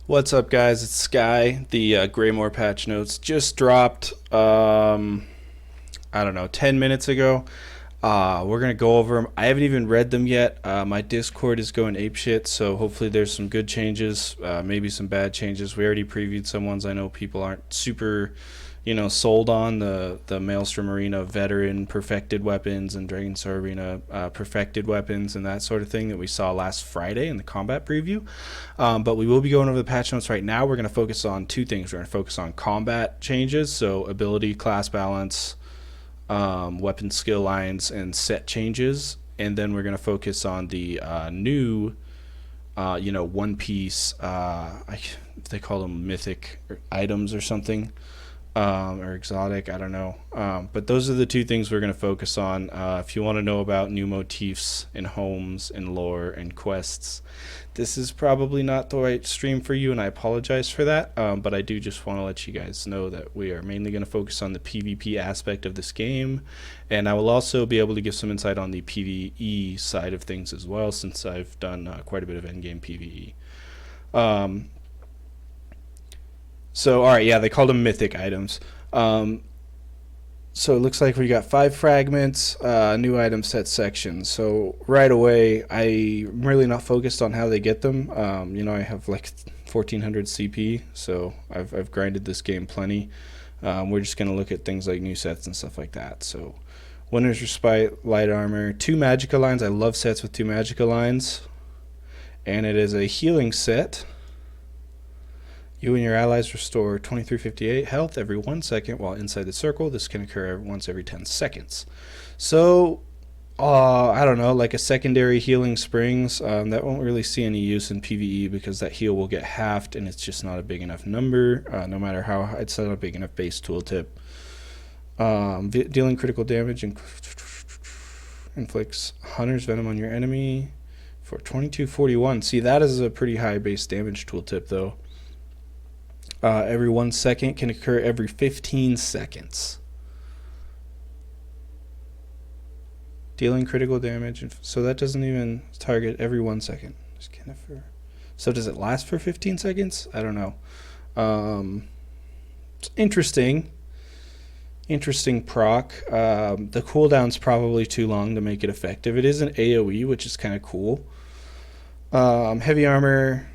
What's up, guys? It's Sky. The Greymoor patch notes just dropped, I don't know, 10 minutes ago. We're going to go over them. I haven't even read them yet. My Discord is going apeshit, so hopefully there's some good changes, maybe some bad changes. We already previewed some ones I know people aren't super, sold on. The Maelstrom Arena veteran perfected weapons and Dragon Sword Arena perfected weapons and that sort of thing that we saw last Friday in the combat preview. But we will be going over the patch notes right now. We're going to focus on two things. We're going to focus on combat changes, so ability, class balance, weapon skill lines, and set changes. And then we're going to focus on the new, One Piece, they call them Mythic items or something. Or exotic, I don't know. But those are the two things we're going to focus on. If you want to know about new motifs and homes and lore and quests, this is probably not the right stream for you, and I apologize for that. But I do just want to let you guys know that we are mainly going to focus on the PvP aspect of this game, and I will also be able to give some insight on the PvE side of things as well, since I've done quite a bit of endgame PvE. So, alright, yeah, they called them mythic items. So it looks like we got 5 fragments, new item set sections. So right away, I'm really not focused on how they get them. I have like 1400 CP, so I've grinded this game plenty. We're just going to look at things like new sets and stuff like that. So Winter's Respite, Light Armor, 2 Magicka lines. I love sets with 2 Magicka lines. And it is a healing set. You and your allies restore 2358 health every 1 second while inside the circle. This can occur once every 10 seconds. So, I don't know, like a secondary healing springs. That won't really see any use in PvE because that heal will get halved and it's just not a big enough number, no matter how it's not a big enough base tooltip. Dealing critical damage inflicts Hunter's Venom on your enemy for 2241. See, that is a pretty high base damage tooltip, though. Every 1 second can occur every 15 seconds. Dealing critical damage. So that doesn't even target every 1 second. So does it last for 15 seconds? I don't know. It's interesting. Interesting proc. The cooldown's probably too long to make it effective. It is an AoE, which is kind of cool. Heavy armor.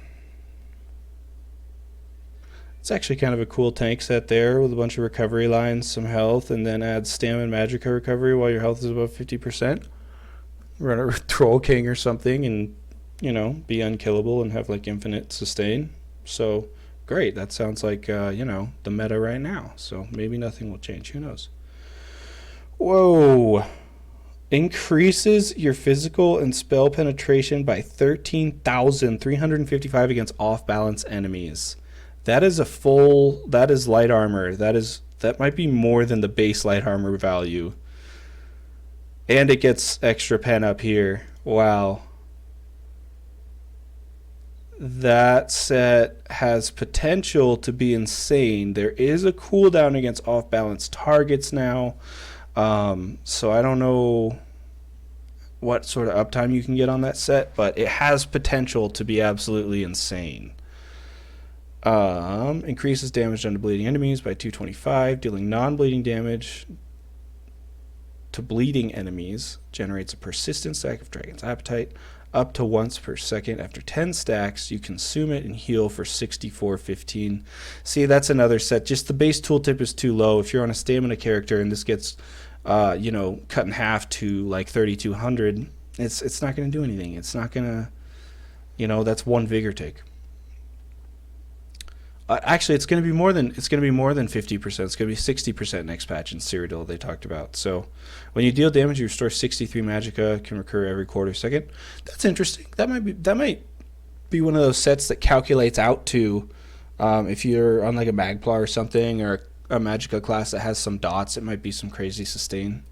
It's actually kind of a cool tank set there with a bunch of recovery lines, some health, and then add stamina and magicka recovery while your health is above 50%. Run a Troll King or something and, be unkillable and have like infinite sustain. So, great. That sounds like, the meta right now. So maybe nothing will change. Who knows? Whoa. Increases your physical and spell penetration by 13,355 against off-balance enemies. That is light armor. That might be more than the base light armor value. And it gets extra pen up here. Wow. That set has potential to be insane. There is a cooldown against off-balance targets now. So I don't know what sort of uptime you can get on that set, but it has potential to be absolutely insane. Increases damage done to bleeding enemies by 225, dealing non-bleeding damage to bleeding enemies. Generates a persistent stack of Dragon's Appetite up to once per second. After 10 stacks, you consume it and heal for 6415. See, that's another set. Just the base tooltip is too low. If you're on a stamina character and this gets, cut in half to like 3200, it's not going to do anything. It's not going to, that's 1 vigor take. Actually, it's going to be more than 50%. It's going to be 60% next patch in Cyrodiil they talked about. So, when you deal damage, you restore 63 magicka. Can recur every quarter second. That's interesting. That might be one of those sets that calculates out to, if you're on like a Magpla or something, or a magicka class that has some dots. It might be some crazy sustain.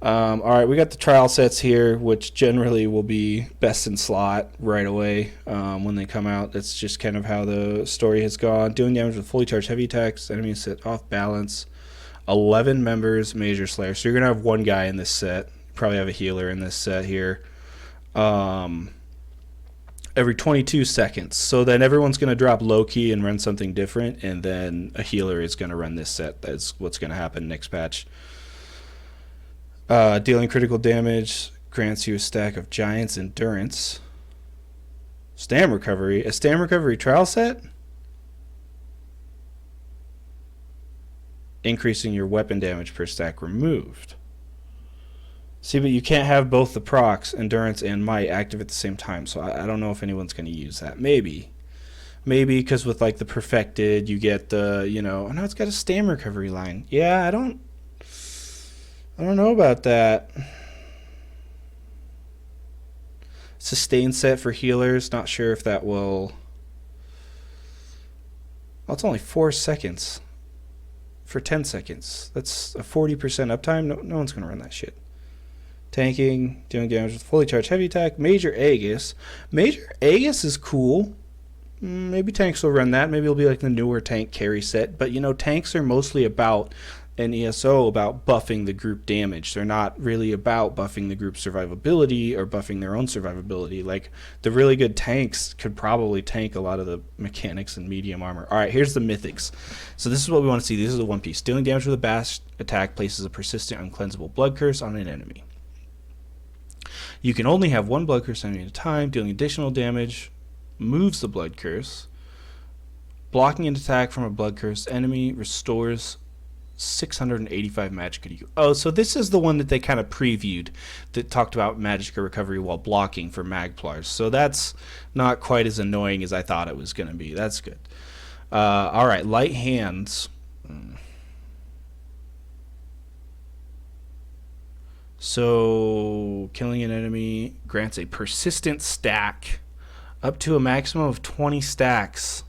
All right, we got the trial sets here, which generally will be best in slot right away when they come out. That's just kind of how the story has gone. Doing damage with fully charged heavy attacks, enemies set off balance. 11 members, Major Slayer. So you're going to have 1 guy in this set. Probably have a healer in this set here. every 22 seconds. So then everyone's going to drop low key and run something different, and then a healer is going to run this set. That's what's going to happen next patch. Dealing critical damage grants you a stack of Giant's Endurance. Stam recovery. A stam recovery trial set? Increasing your weapon damage per stack removed. See, but you can't have both the procs, Endurance and Might, active at the same time, so I don't know if anyone's going to use that. Maybe, because with, like, the Perfected, you get the, you know... Oh, no, it's got a stam recovery line. Yeah, I don't know about that. Sustain set for healers. Not sure if that will... Well, it's only 4 seconds for 10 seconds. That's a 40% uptime. No one's going to run that shit. Tanking, dealing damage with fully charged heavy attack. Major Aegis. Major Aegis is cool. Maybe tanks will run that. Maybe it'll be like the newer tank carry set. But, you know, tanks are mostly about an ESO about buffing the group damage. They're not really about buffing the group survivability or buffing their own survivability. Like, the really good tanks could probably tank a lot of the mechanics and medium armor. All right, here's the Mythics. So this is what we want to see. This is the One Piece. Dealing damage with a bash attack places a persistent uncleansable blood curse on an enemy. You can only have one blood curse enemy at a time. Dealing additional damage moves the blood curse. Blocking an attack from a blood curse enemy restores 685 magicka. Oh, so this is the one that they kind of previewed that talked about magicka recovery while blocking for Magplars. So that's not quite as annoying as I thought it was going to be. That's good. All right, light hands. So killing an enemy grants a persistent stack up to a maximum of 20 stacks.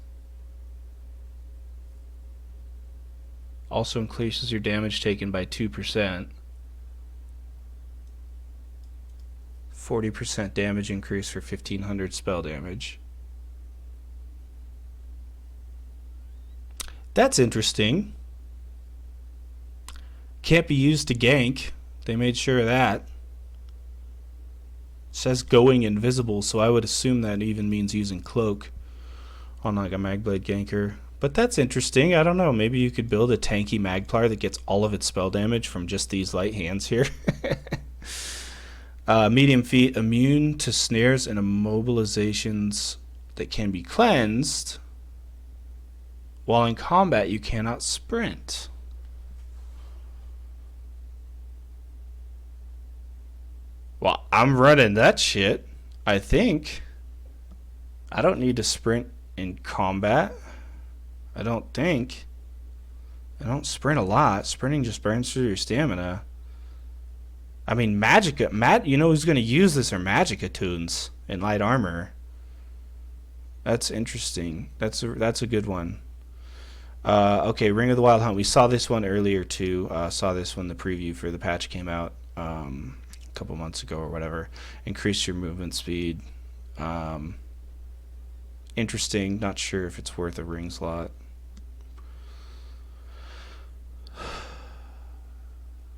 Also increases your damage taken by 2%. 40% damage increase for 1500 spell damage. That's interesting. Can't be used to gank. They made sure of that. It says going invisible, so I would assume that even means using cloak on like a Magblade ganker. But that's interesting. I don't know. Maybe you could build a tanky Magplar that gets all of its spell damage from just these light hands here. Medium feet, immune to snares and immobilizations that can be cleansed. While in combat, you cannot sprint. Well, I'm running that shit, I think. I don't need to sprint in combat. I don't think. I don't sprint a lot. Sprinting just burns through your stamina. I mean, Magicka. You know who's going to use this are Magicka tunes in light armor. That's interesting. That's a good one. Okay, Ring of the Wild Hunt. We saw this one earlier too. Saw this when the preview for the patch came out a couple months ago or whatever. Increase your movement speed. Interesting. Not sure if it's worth a ring slot.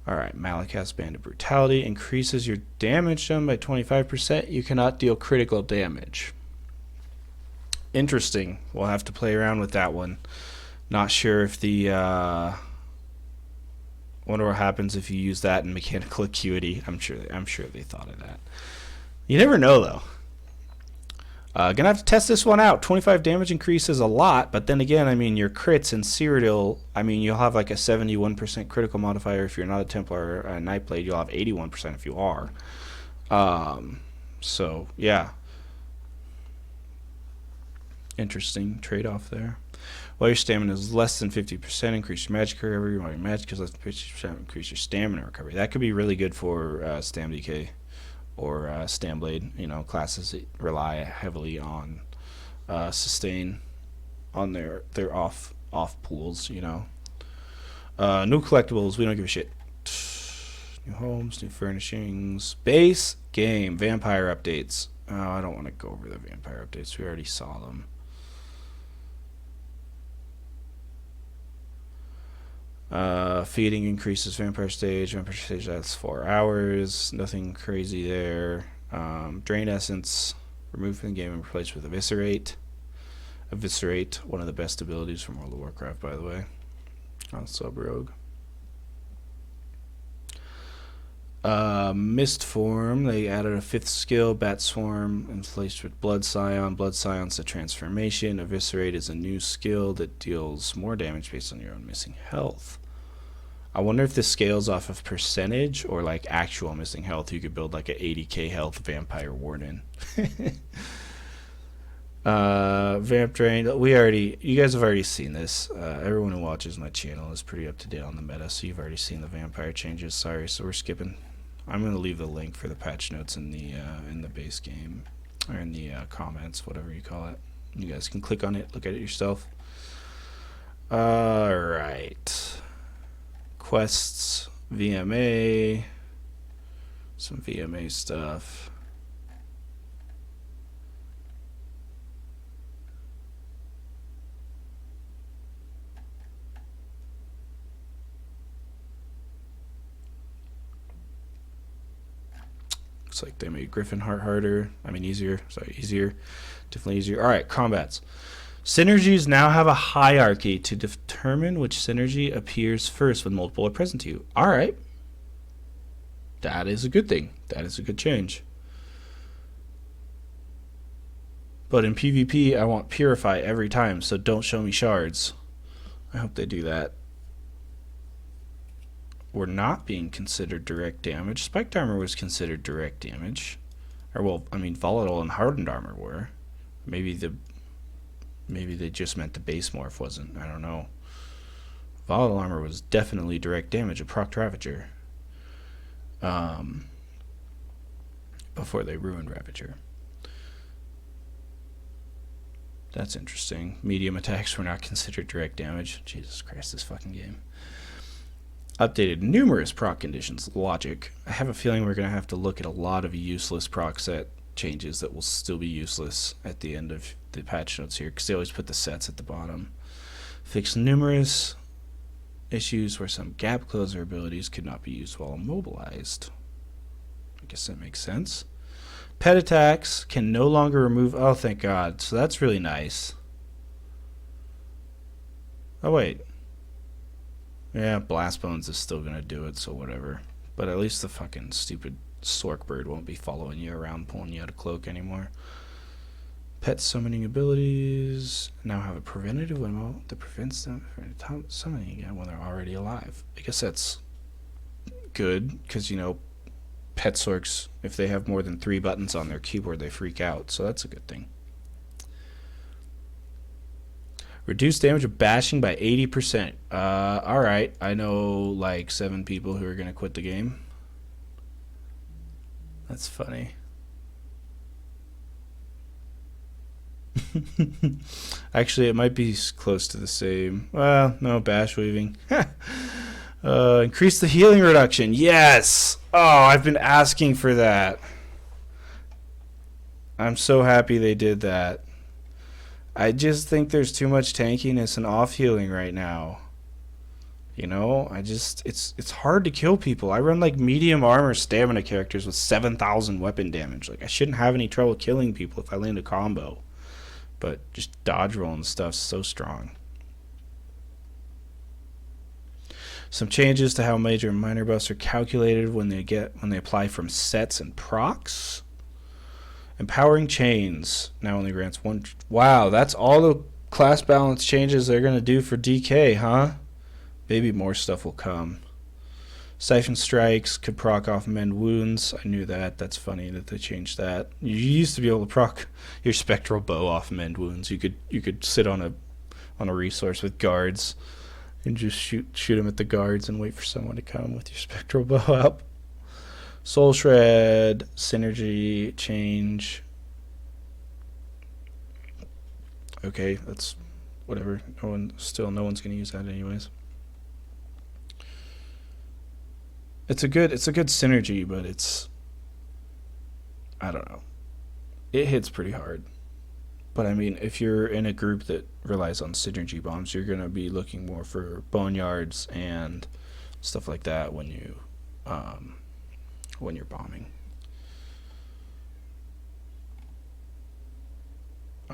Alright, Malakaz Band of Brutality increases your damage done by 25%. You cannot deal critical damage. Interesting. We'll have to play around with that one. Not sure if the... wonder what happens if you use that in Mechanical Acuity. I'm sure they thought of that. You never know, though. Gonna have to test this one out. 25 damage increase is a lot, but then again, I mean, your crits in Cyrodiil, I mean, you'll have like a 71% critical modifier if you're not a Templar or a Nightblade. You'll have 81% if you are. So, yeah. Interesting trade-off there. While your stamina is less than 50%, increase your magic recovery. While your magic is less than 50%, increase your stamina recovery. That could be really good for Stam DK. Or Stamblade, you know, classes that rely heavily on sustain on their off pools, you know. New collectibles, we don't give a shit. New homes, new furnishings, base game, vampire updates. Oh, I don't want to go over the vampire updates. We already saw them. Feeding increases vampire stage. Vampire stage lasts 4 hours. Nothing crazy there. Drain essence. Removed from the game and replaced with Eviscerate. Eviscerate, one of the best abilities from World of Warcraft, by the way. On Sub Rogue. Mist Form, they added a 5th skill, Bat Swarm, and replaced with Blood Scion. Blood Scion's a transformation. Eviscerate is a new skill that deals more damage based on your own missing health. I wonder if this scales off of percentage or like actual missing health. You could build like an 80k health Vampire Warden. Vamp Drain, you guys have already seen this. Everyone who watches my channel is pretty up to date on the meta, so you've already seen the vampire changes. Sorry, so we're skipping. I'm going to leave the link for the patch notes in the base game, or in the comments, whatever you call it. You guys can click on it, look at it yourself. Alright. Quests, VMA, some VMA stuff. Looks like they made Griffin Heart harder. I mean easier. Sorry, easier. Definitely easier. Alright, combats. Synergies now have a hierarchy to determine which synergy appears first when multiple are present to you. Alright. That is a good thing. That is a good change. But in PvP, I want Purify every time, so don't show me shards. I hope they do that. We're not being considered direct damage. Spiked armor was considered direct damage. Or, well, I mean, volatile and hardened armor were. Maybe they just meant the base morph wasn't. I don't know. Volatile armor was definitely direct damage, a proc Ravager. Before they ruined Ravager. That's interesting. Medium attacks were not considered direct damage. Jesus Christ, this fucking game. Updated numerous proc conditions. Logic. I have a feeling we're going to have to look at a lot of useless proc set changes that will still be useless at the end of the patch notes here, because they always put the sets at the bottom. Fix numerous issues where some gap closer abilities could not be used while immobilized. I guess that makes sense. Pet attacks can no longer remove... Oh, thank God. So that's really nice. Oh, wait. Yeah, Blast Bones is still going to do it, so whatever. But at least the fucking stupid Sork Bird won't be following you around, pulling you out of cloak anymore. Pet summoning abilities now have a preventative one that prevents them from summoning again when they're already alive. I guess that's good, because, you know, pet Sorks, if they have more than 3 buttons on their keyboard, they freak out, so that's a good thing. Reduce damage of bashing by 80%. Alright, I know like 7 people who are going to quit the game. That's funny. Actually, it might be close to the same. Well, no, bash weaving. Increase the healing reduction. Yes! Oh, I've been asking for that. I'm so happy they did that. I just think there's too much tankiness and off healing right now. You know, it's hard to kill people. I run like medium armor stamina characters with 7,000 weapon damage. Like, I shouldn't have any trouble killing people if I land a combo. But just dodge roll and stuff's so strong. Some changes to how major and minor buffs are calculated when they apply from sets and procs. Empowering Chains now only grants 1. Wow, that's all the class balance changes they're going to do for DK, huh? Maybe more stuff will come. Siphon Strikes could proc off Mend Wounds. I knew that. That's funny that they changed that. You used to be able to proc your Spectral Bow off Mend Wounds. You could sit on a resource with guards and just shoot them at the guards and wait for someone to come with your Spectral Bow up. Soul Shred, Synergy, Change. Okay, that's whatever. No one's going to use that anyways. It's a good synergy, but I don't know. It hits pretty hard. But I mean, if you're in a group that relies on synergy bombs, you're going to be looking more for boneyards and stuff like that when you're bombing.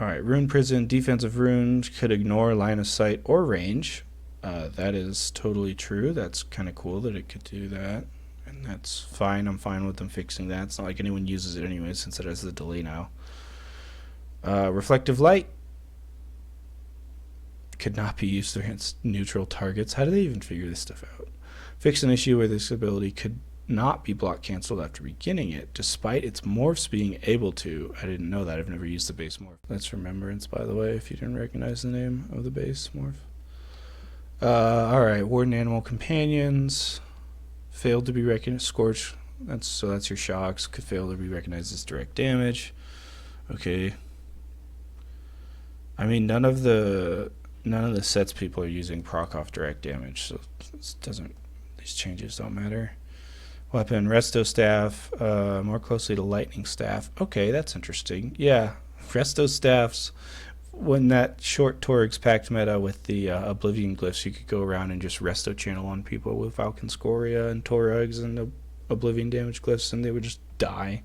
Alright, Rune Prison, defensive runes could ignore line of sight or range. That is totally true. That's kind of cool that it could do that. And that's fine. I'm fine with them fixing that. It's not like anyone uses it anyway since it has the delay now. Reflective light could not be used against neutral targets. How do they even figure this stuff out? Fix an issue where this ability could not be block canceled after beginning it, despite its morphs being able to. I didn't know that. I've never used the base morph. That's Remembrance, by the way, if you didn't recognize the name of the base morph. Alright, Warden Animal Companions. Failed to be recognized. Scorch. That's your shocks. Could fail to be recognized as direct damage. Okay. I mean, none of the sets people are using proc off direct damage, so this doesn't. These changes don't matter. Weapon, Resto Staff, more closely to Lightning Staff. Okay, that's interesting. Yeah, Resto Staffs. When that short Torag's Pact meta with the Oblivion Glyphs, you could go around and just Resto channel on people with Falcon Scoria and Torags and the Oblivion damage glyphs, and they would just die.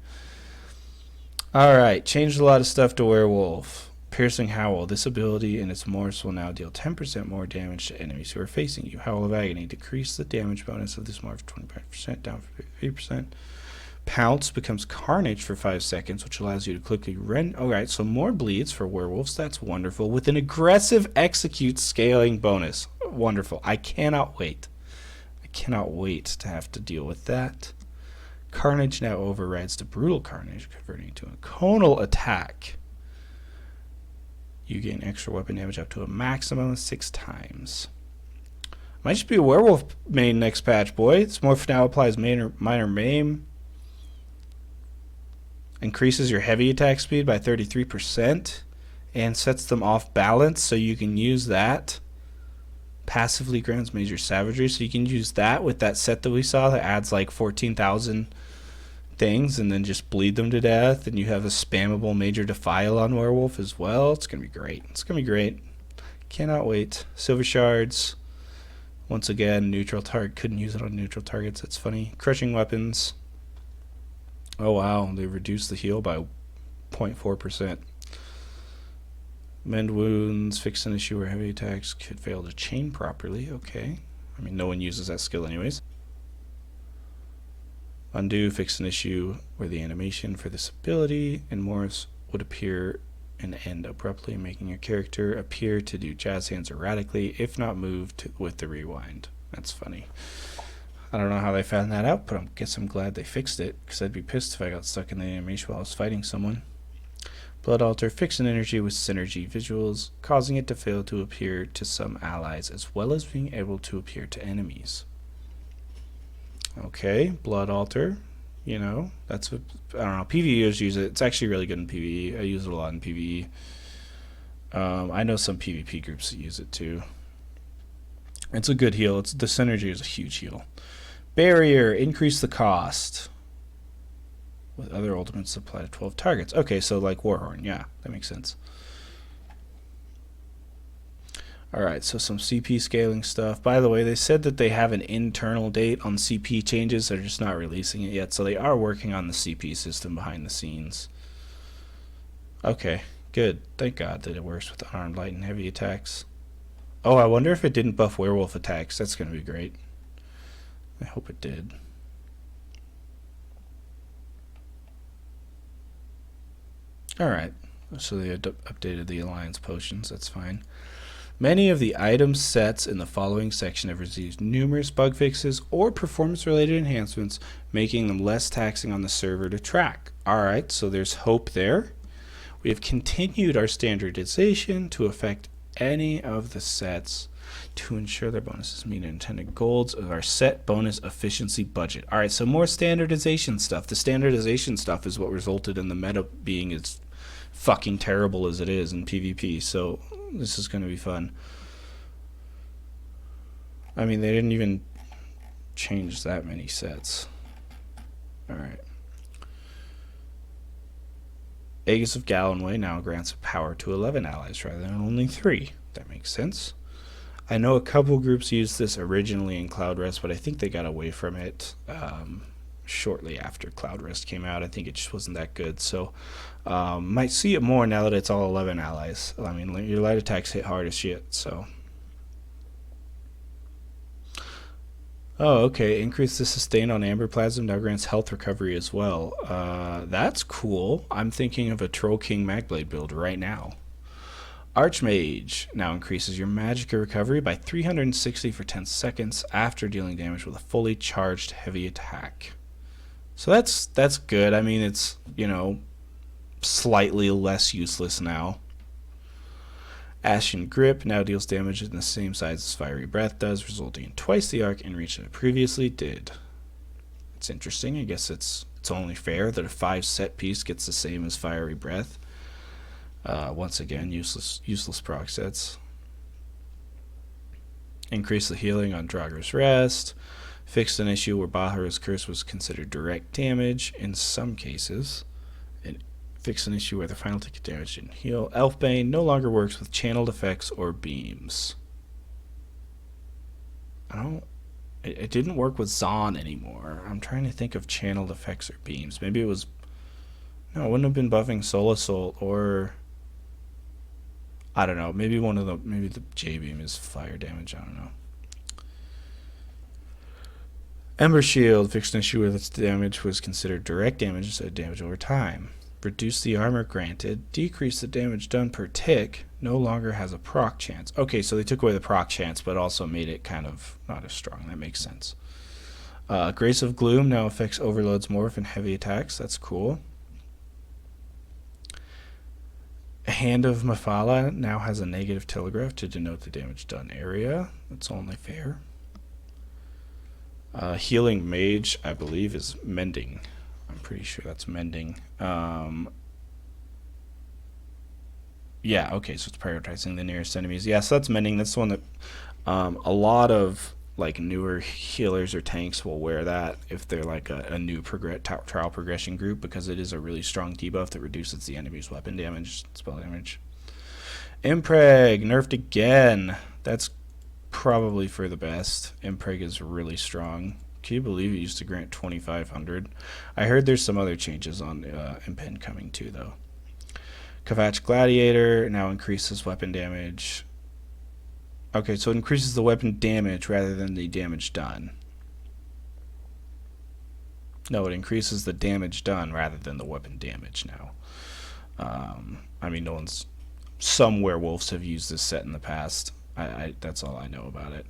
Alright, changed a lot of stuff to Werewolf. Piercing Howl. This ability and its morphs will now deal 10% more damage to enemies who are facing you. Howl of Agony. Decrease the damage bonus of this morph 25%, down from 50%. Pounce becomes Carnage for 5 seconds, which allows you to quickly rend. Alright, so more bleeds for werewolves. That's wonderful. With an aggressive execute scaling bonus. Wonderful. I cannot wait. I cannot wait to have to deal with that. Carnage now overrides to Brutal Carnage, converting it to a conal attack. You gain extra weapon damage up to a maximum of 6 times. Might just be a werewolf main next patch, boy. This morph now applies minor maim. Increases your heavy attack speed by 33% and sets them off balance, so you can use that. Passively grants major savagery, so you can use that with that set that we saw that adds like 14,000 things and then just bleed them to death, and you have a spammable major defile on werewolf as well. It's gonna be great. It's gonna be great. Cannot wait. Silver shards. Once again, neutral target. Couldn't use it on neutral targets. That's funny. Crushing weapons. Oh wow, they reduced the heal by 0.4%. Mend wounds. Fix an issue where heavy attacks could fail to chain properly. Okay. I mean, no one uses that skill anyways. Undo, fix an issue where the animation for this ability and morphs would appear and end abruptly, making your character appear to do jazz hands erratically, if not moved with the rewind. That's funny. I don't know how they found that out, but I guess I'm glad they fixed it, because I'd be pissed if I got stuck in the animation while I was fighting someone. Blood Altar, fix an energy with synergy visuals, causing it to fail to appear to some allies, as well as being able to appear to enemies. Okay, Blood Altar, you know, that's what, I don't know, PvEers use it. It's actually really good in PvE. I use it a lot in PvE. I know some PvP groups that use it too. It's a good heal. The synergy is a huge heal. Barrier, increase the cost. With other ultimates apply to 12 targets. Okay, so like Warhorn, yeah, that makes sense. Alright, so some CP scaling stuff. By the way, they said that they have an internal date on CP changes. They're just not releasing it yet, so they are working on the CP system behind the scenes. Okay, good. Thank God that it works with unarmed light and heavy attacks. Oh, I wonder if it didn't buff werewolf attacks. That's going to be great. I hope it did. Alright, so they updated the Alliance potions. That's fine. Many of the item sets in the following section have received numerous bug fixes or performance-related enhancements, making them less taxing on the server to track. Alright, so there's hope there. We have continued our standardization to affect any of the sets to ensure their bonuses meet intended goals of our set bonus efficiency budget. Alright, so more standardization stuff. The standardization stuff is what resulted in the meta being as fucking terrible as it is in PvP, so this is going to be fun. I mean, they didn't even change that many sets. Alright. Aegis of Gallenway now grants power to 11 allies rather than only 3. That makes sense. I know a couple groups used this originally in Cloud Rest, but I think they got away from it shortly after Cloud Rest came out. I think it just wasn't that good. So might see it more now that it's all 11 allies. I mean, your light attacks hit hard as shit. So. Oh, okay. Increase the sustain on Amber Plasm now grants health recovery as well. That's cool. I'm thinking of a Troll King Magblade build right now. Archmage now increases your magic recovery by 360 for 10 seconds after dealing damage with a fully charged heavy attack. So that's good. I mean, it's, you know, slightly less useless now. Ashen Grip now deals damage in the same size as Fiery Breath does, resulting in twice the arc and reach that it previously did. It's interesting. I guess it's only fair that a 5 set piece gets the same as Fiery Breath. Once again, useless proc sets. Increase the healing on Draugr's Rest. Fixed an issue where Bahara's Curse was considered direct damage in some cases. Fix an issue where the final ticket damage didn't heal. Elfbane no longer works with channeled effects or beams. It didn't work with Zon anymore. I'm trying to think of channeled effects or beams. Maybe it was... No, it wouldn't have been buffing Soul Assault or... I don't know. Maybe the J-Beam is fire damage. I don't know. Ember Shield fixed an issue where its damage was considered direct damage instead of damage over time. Reduce the armor granted, decrease the damage done per tick, no longer has a proc chance. Okay, so they took away the proc chance, but also made it kind of not as strong. That makes sense. Grace of Gloom now affects Overload's Morph and heavy attacks. That's cool. Hand of Mephala now has a negative telegraph to denote the damage done area. That's only fair. Healing Mage, I believe, is Mending. I'm pretty sure that's Mending. Yeah, okay, so it's prioritizing the nearest enemies. Yeah, so that's Mending. That's the one that a lot of like newer healers or tanks will wear that if they're like a new trial progression group, because it is a really strong debuff that reduces the enemy's weapon damage, spell damage. Impreg, nerfed again. That's probably for the best. Impreg is really strong. Can you believe it used to grant 2,500? I heard there's some other changes on Impen coming too, though. Kvatch Gladiator now increases weapon damage. Okay, so it increases the weapon damage rather than the damage done. No, it increases the damage done rather than the weapon damage now. I mean, some werewolves have used this set in the past. That's all I know about it.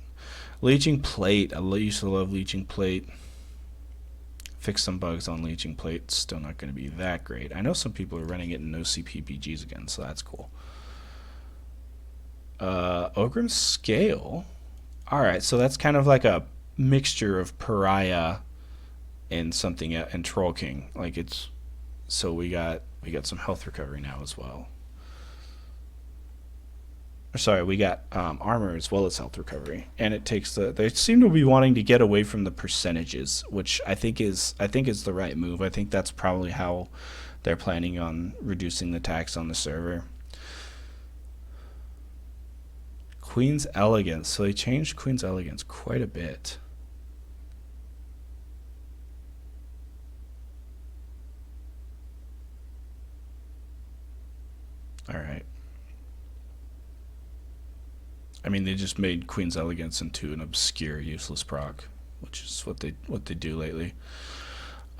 Leeching Plate. I used to love Leeching Plate. Fix some bugs on Leeching Plate. Still not going to be that great. I know some people are running it in no CPPGs again, so that's cool. Ogrim's Scale. Alright, so that's kind of like a mixture of Pariah and something and Troll King. Like it's... So we got some health recovery now as well. Sorry, we got armor as well as health recovery, and it takes they seem to be wanting to get away from the percentages, which I think is the right move. I think that's probably how they're planning on reducing the tax on the server. Queen's Elegance. So they changed Queen's Elegance quite a bit. All right. I mean, they just made Queen's Elegance into an obscure, useless proc, which is what they do lately.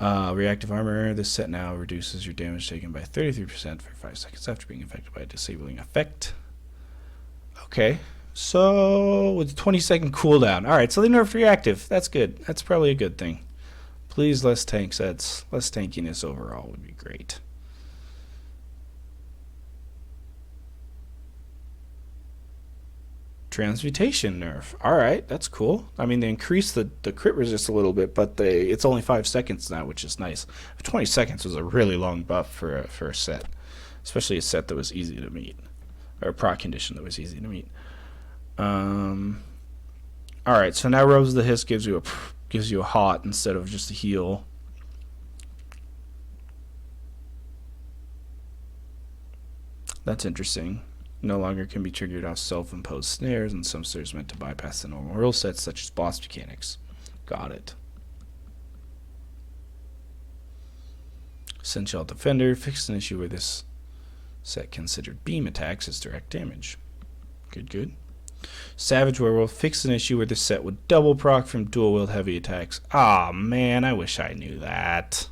Reactive Armor. This set now reduces your damage taken by 33% for 5 seconds after being affected by a disabling effect. Okay, so with a 20-second cooldown. All right, so they nerfed reactive. That's good. That's probably a good thing. Please, less tank sets. Less tankiness overall would be great. Transmutation nerf. Alright, that's cool. I mean, they increased the crit resist a little bit, but it's only 5 seconds now, which is nice. 20 seconds was a really long buff for a set. Especially a set that was easy to meet. Or a proc condition that was easy to meet. Alright, so now Robes of the Hiss gives you a hot instead of just a heal. That's interesting. No longer can be triggered off self-imposed snares, and some snares meant to bypass the normal rule sets, such as boss mechanics. Got it. Essential Defender fixed an issue where this set considered beam attacks as direct damage. Good, good. Savage Werewolf fixed an issue where this set would double proc from dual wield heavy attacks. Aw, man, I wish I knew that.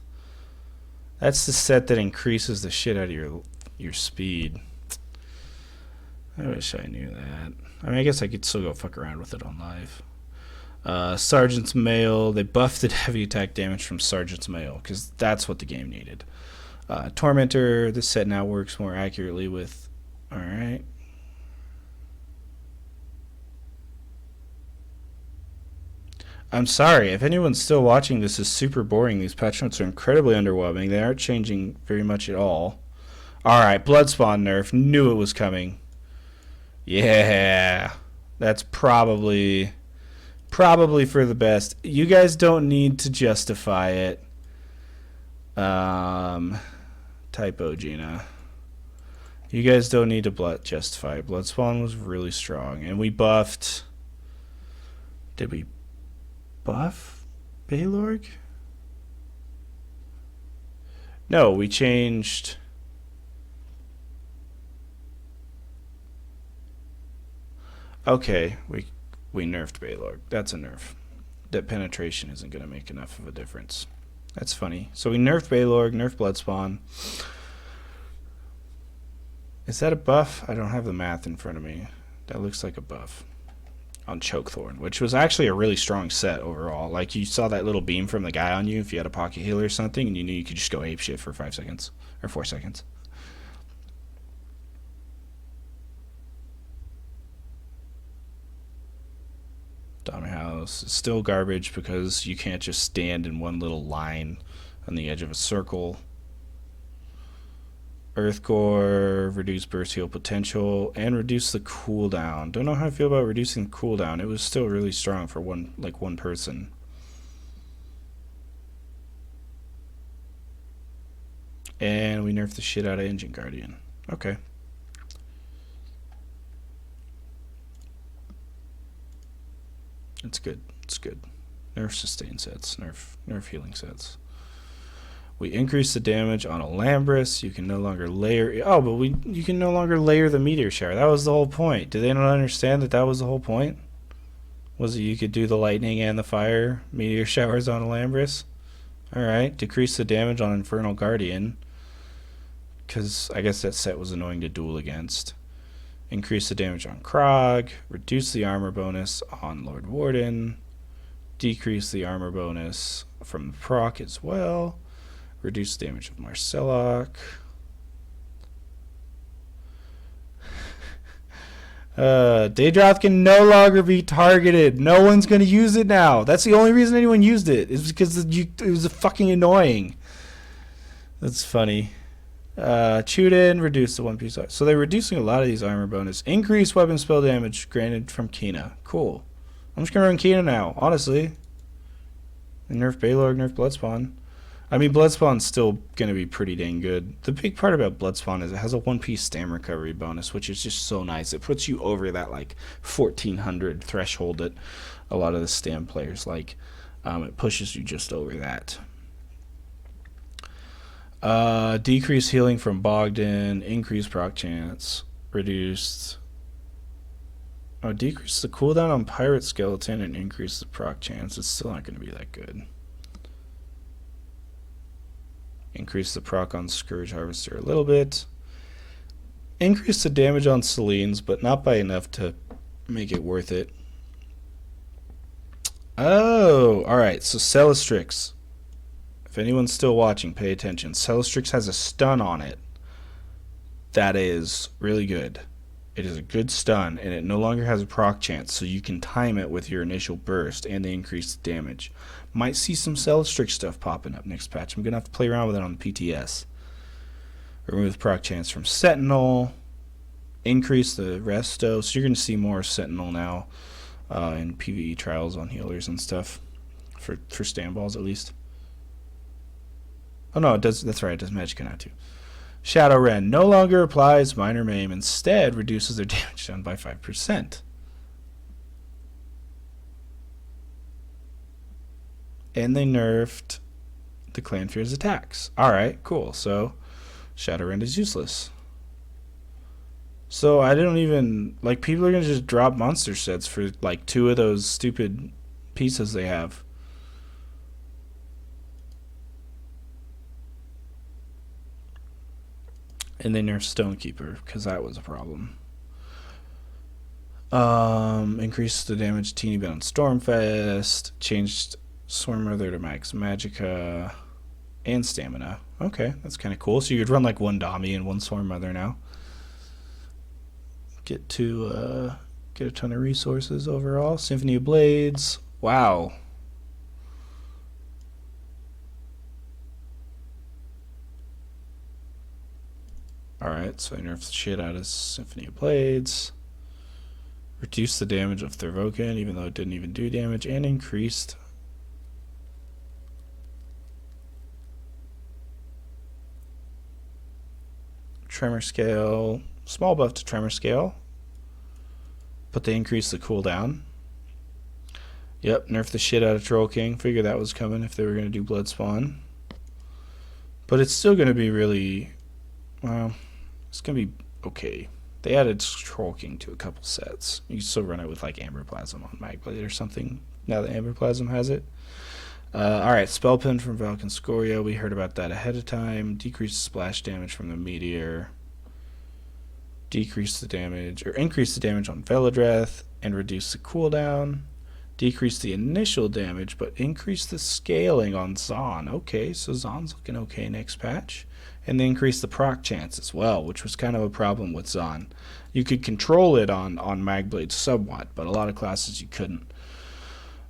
That's the set that increases the shit out of your speed. I wish I knew that. I mean, I guess I could still go fuck around with it on live. Sergeant's Mail. They buffed the heavy attack damage from Sergeant's Mail because that's what the game needed. Tormentor. This set now works more accurately with... Alright. I'm sorry. If anyone's still watching, this is super boring. These patch notes are incredibly underwhelming. They aren't changing very much at all. Alright, Bloodspawn nerf. Knew it was coming. Yeah. That's probably for the best. You guys don't need to justify it. Typo, Gina. You guys don't need to justify it. Bloodspawn was really strong. And we buffed... Did we buff Baylorg? No, we changed... Okay, we nerfed Baylorg. That's a nerf. That penetration isn't going to make enough of a difference. That's funny. So we nerfed Baylorg, nerfed Bloodspawn. Is that a buff? I don't have the math in front of me. That looks like a buff on Chokethorn, which was actually a really strong set overall. Like, you saw that little beam from the guy on you if you had a pocket healer or something, and you knew you could just go apeshit for 5 seconds. Or 4 seconds. Donner House is still garbage because you can't just stand in one little line on the edge of a circle. Earthcore, reduce burst heal potential, and reduce the cooldown. Don't know how I feel about reducing the cooldown. It was still really strong for one person. And we nerfed the shit out of Engine Guardian. Okay. It's good. It's good. Nerf sustain sets. Nerf healing sets. We increase the damage on Alambris. You can no longer layer... Oh, but you can no longer layer the meteor shower. That was the whole point. Do they not understand that was the whole point? Was it you could do the lightning and the fire meteor showers on Alambris? Alright. Decrease the damage on Infernal Guardian. Because I guess that set was annoying to duel against. Increase the damage on Krog. Reduce the armor bonus on Lord Warden. Decrease the armor bonus from the proc as well. Reduce the damage of Marcellach. Daedroth can no longer be targeted. No one's going to use it now. That's the only reason anyone used it. Is because it was fucking annoying. That's funny. Chuden, reduce the 1 piece. So they're reducing a lot of these armor bonus. Increase weapon spell damage granted from Kina. Cool. I'm just going to run Kina now, honestly. And nerf Baylorg, nerf Bloodspawn. I mean, Bloodspawn's still going to be pretty dang good. The big part about Bloodspawn is it has a 1-piece stam recovery bonus, which is just so nice. It puts you over that, like, 1400 threshold that a lot of the stam players like. It pushes you just over that. Decrease healing from Bogdan, increase proc chance, reduced. Oh, decrease the cooldown on Pirate Skeleton and increase the proc chance. It's still not going to be that good. Increase the proc on Scourge Harvester a little bit. Increase the damage on Celine's, but not by enough to make it worth it. Oh, alright, so Celestrix. If anyone's still watching, pay attention. Celestrix has a stun on it. That is really good. It is a good stun, and it no longer has a proc chance, so you can time it with your initial burst, and they increase the damage. Might see some Celestrix stuff popping up next patch. I'm going to have to play around with it on the PTS. Remove proc chance from Sentinel. Increase the resto. So you're going to see more Sentinel now in PvE trials on healers and stuff. For stand balls, at least. Oh no, it does. That's right. It does magic now too. Shadow Ren no longer applies minor maim. Instead, reduces their damage down by 5%. And they nerfed the clan fears attacks. Alright, cool. So Shadowrend is useless. So I don't even, like, people are gonna just drop monster sets for like 2 of those stupid pieces they have. And they nerfed Stonekeeper because that was a problem. Increased the damage teeny bit on Stormfest. Changed Swarm Mother to max Magicka and Stamina. Okay, that's kind of cool. So you could run like 1 Dami and 1 Swarm Mother now. Get a ton of resources overall. Symphony of Blades. Wow. Alright, so I nerfed the shit out of Symphony of Blades. Reduced the damage of Thurvokan, even though it didn't even do damage, and increased Tremor Scale. Small buff to Tremor Scale, but they increased the cooldown. Yep, nerfed the shit out of Troll King. Figured that was coming if they were going to do Blood Spawn. But it's still going to be really, well, it's going to be okay. They added Troll King to a couple sets. You can still run it with like Amber Plasm on Magblade or something now that Amber Plasm has it. Alright, Spell Pen from Valken Scoria. We heard about that ahead of time. Decreased splash damage from the Meteor. Decrease the damage, or increase the damage on Velodreth, and reduce the cooldown. Decrease the initial damage, but increase the scaling on Zon. Okay, so Zon's looking okay next patch. And they increase the proc chance as well, which was kind of a problem with Zon. You could control it on Magblade somewhat, but a lot of classes you couldn't.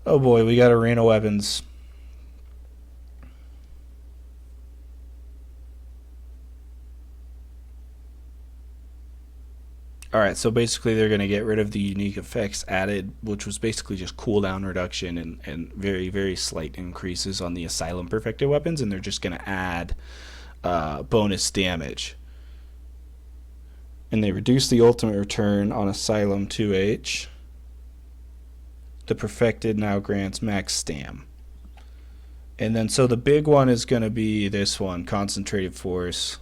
Oh boy, we got arena weapons. Alright, so basically they're going to get rid of the unique effects added, which was basically just cooldown reduction and very, very slight increases on the Asylum perfected weapons, and they're just going to add bonus damage. And they reduce the ultimate return on Asylum 2H. The perfected now grants max stam. And then so the big one is going to be this one, Concentrated Force.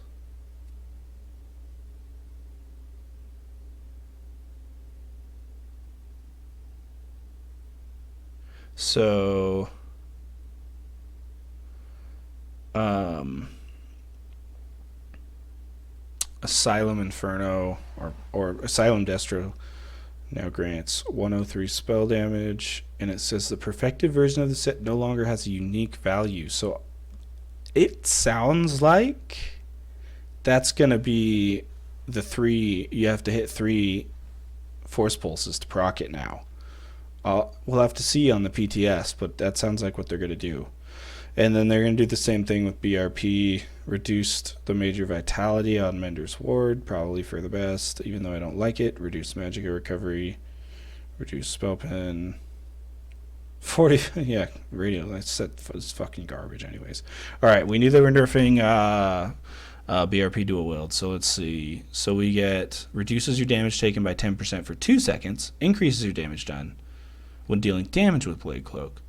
So, Asylum Inferno or Asylum Destro now grants 103 spell damage, and it says the perfected version of the set no longer has a unique value. So it sounds like that's going to be the 3, you have to hit 3 force pulses to proc it now. We'll have to see on the PTS, but that sounds like what they're going to do. And then they're going to do the same thing with BRP. Reduced the major vitality on Mender's Ward, probably for the best, even though I don't like it. Reduced magic recovery. Reduced spell pen. 40, yeah, radio, that set was fucking garbage anyways. Alright, we knew they were nerfing BRP dual wield, so let's see. So we get, reduces your damage taken by 10% for 2 seconds, increases your damage done when dealing damage with Blade Cloak.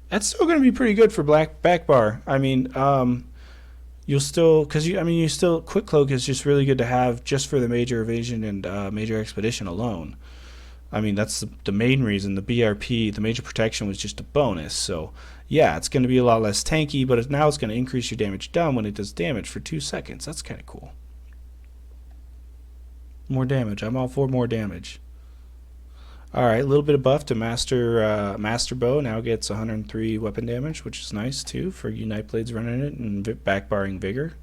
That's still going to be pretty good for black back bar. I mean, you'll still, because you still, Quick Cloak is just really good to have just for the major evasion and major expedition alone. I mean, that's the main reason. The BRP, the major protection, was just a bonus. So yeah, it's going to be a lot less tanky, but now it's going to increase your damage done when it does damage for 2 seconds. That's kind of cool. More damage. I'm all for more damage. Alright, a little bit of buff to Master Bow. Now gets 103 weapon damage, which is nice too for Unite Blades running it and backbarring Vigor.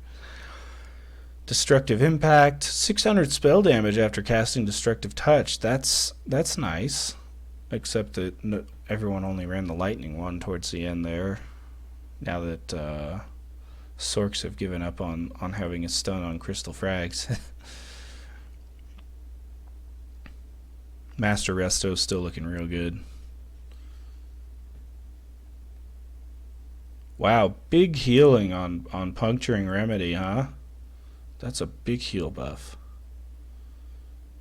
Destructive Impact, 600 spell damage after casting Destructive Touch. That's nice, except that everyone only ran the Lightning one towards the end there. Now that Sorks have given up on having a stun on Crystal Frags. Master Resto's still looking real good. Wow, big healing on Puncturing Remedy, huh? That's a big heal buff.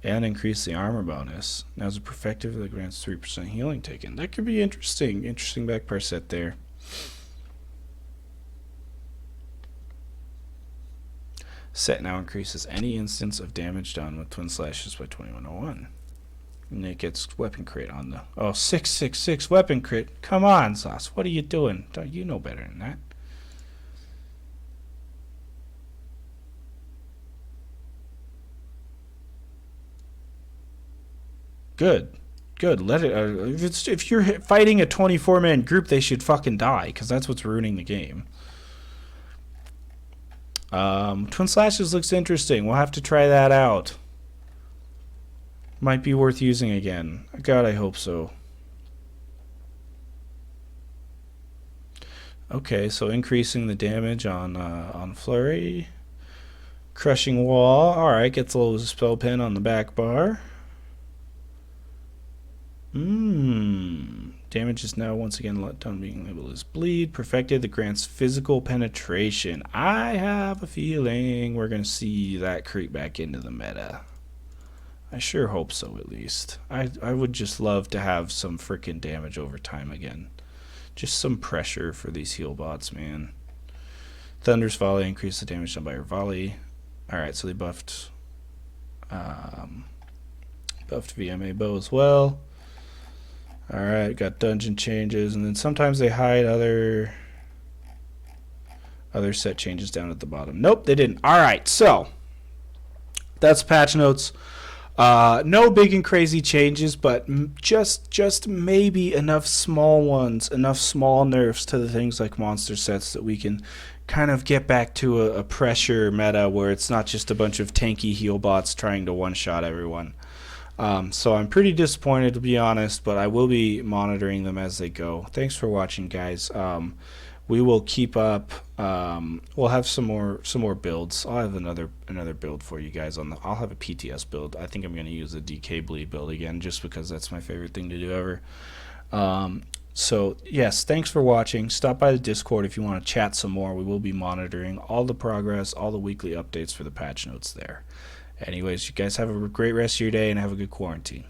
And increase the armor bonus. Now it's a perfective that grants 3% healing taken. That could be interesting. Interesting backbar set there. Set now increases any instance of damage done with twin slashes by 2101. And it gets weapon crit on the 666 weapon crit. Come on, Sauce. What are you doing? You know better than that. Good. Let it. If you're fighting a 24-man group, they should fucking die, because that's what's ruining the game. Twin slashes looks interesting. We'll have to try that out. Might be worth using again. God, I hope so. Okay, so increasing the damage on flurry. Crushing wall. All right, gets a little spell pen on the back bar. Damage is now once again let down, being labeled as bleed. Perfected that grants physical penetration. I have a feeling we're going to see that creep back into the meta. I sure hope so, at least. I would just love to have some freaking damage over time again. Just some pressure for these heal bots, man. Thunder's Volley increased the damage done by her volley. Alright, so they buffed VMA bow as well. Alright, got dungeon changes, and then sometimes they hide other set changes down at the bottom. Nope, they didn't. Alright, so that's patch notes. No big and crazy changes, but just maybe enough small ones, enough small nerfs to the things like monster sets that we can kind of get back to a pressure meta where it's not just a bunch of tanky heal bots trying to one-shot everyone. So I'm pretty disappointed, to be honest, but I will be monitoring them as they go. Thanks for watching, guys. We will keep up. We'll have some more builds. I'll have another build for you guys I'll have a PTS build. I think I'm going to use the DK bleed build again, just because that's my favorite thing to do ever. So yes, thanks for watching. Stop by the Discord if you want to chat some more. We will be monitoring all the progress, all the weekly updates for the patch notes there. Anyways, you guys have a great rest of your day and have a good quarantine.